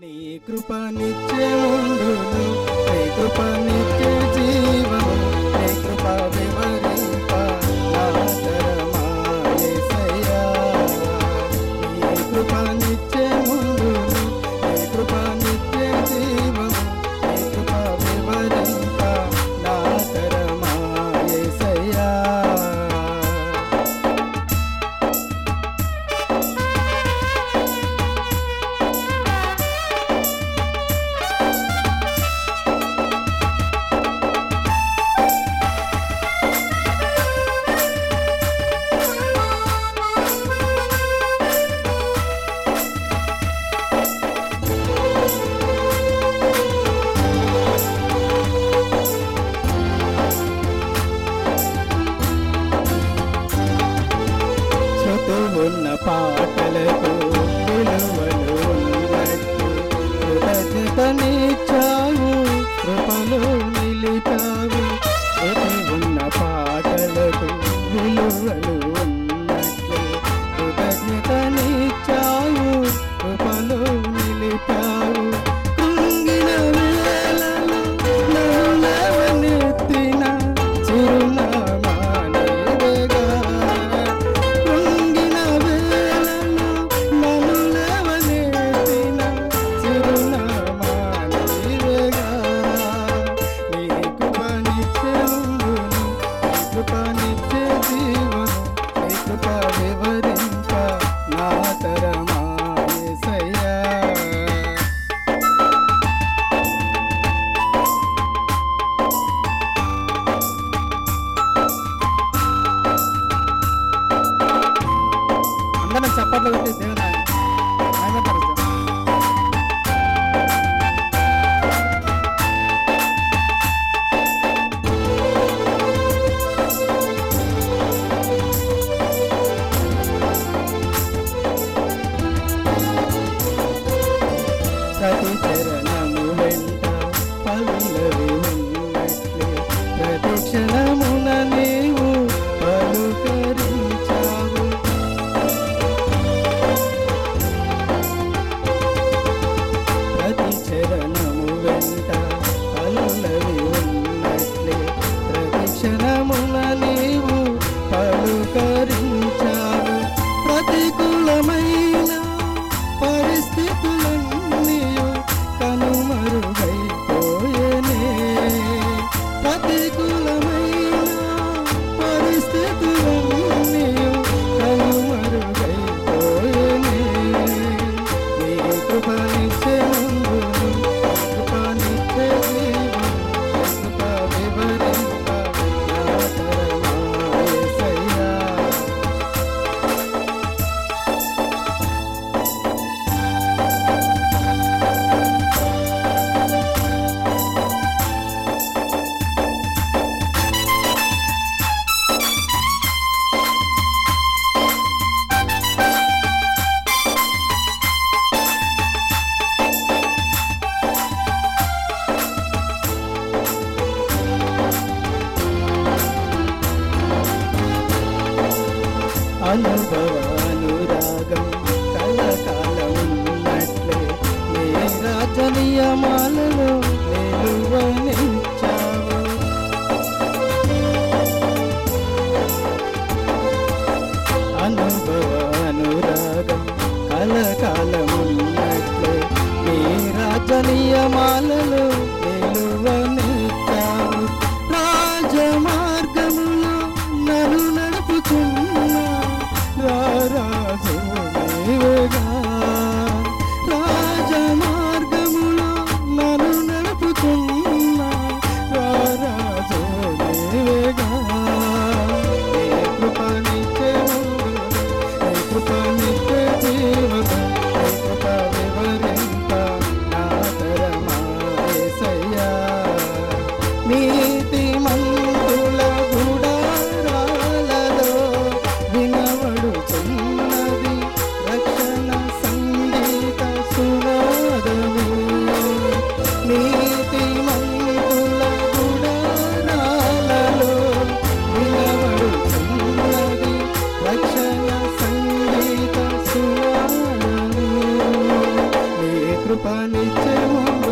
నీ కృప నిత్యముండును, నీ కృప నిత్య జీవము, నీ కృప వివరింప నా తరమా యేసయ్యా. నీ కృప నిత్యముండును, నీ కృప నిత్య జీవము, నీ కృప వివరింప నా తరమా యేసయ్యా. ఉన్న పాటలకు విలువలు ఉన్నట్టు కృతజ్ఞతనిచ్చావు, కృపలో నిలిపావు. శృతి ఉన్న పాటలకు విలువలు ఉన్నట్టు కృతజ్ఞతనిచ్చావు, కృపలో నిలిపావు. కృంగిన వేళలో నన్ను లేవనెత్తిన చిరునామా నీవేగా. అందరం చప్పట్లు కొట్టి దేవుని మహిమపరుద్దాం. ప్రతి చరణము వెంట పలులవి ఉన్నట్లే ప్రతి క్షణమున నీవు పలుకరించావు. ప్రతి చరణము వెంట పలులవి ఉన్నట్లే ప్రతి క్షణమున నీవు పలుకరించావు. ప్రతికూలమైన పరిస్థితులన్నీయు కనుమరుగైపోయేనే. ప్రతికూలమైన పరిస్థితులన్నీయు కనుమరుగైపోయేనే. నీ కృప నిత్యముందును, కృప నిత్య జీవము, కృప వివరింప నా తరమా యేసయ్యా. అనుభవానురాగం కలకాలమున్నట్లే నీ రాజ్య నియమాలలో నిలువనిచ్చావు. అనుభవానురాగం కలకాలమున్నట్లే నీ రాజ్య నియమాలలో నిలువనిచ్చావు. రాజమార్గములో నన్ను నడుపుతున్నా రారాజు నీవేగా. రాజమార్గములో నన్ను నడుపుతున్నా రారాజు నీవేగా. నీ కృప నిత్యముందును, నీ కృప నిత్య జీవము, నీ కృప వివరింప నా తరమా నిశ్చయముగా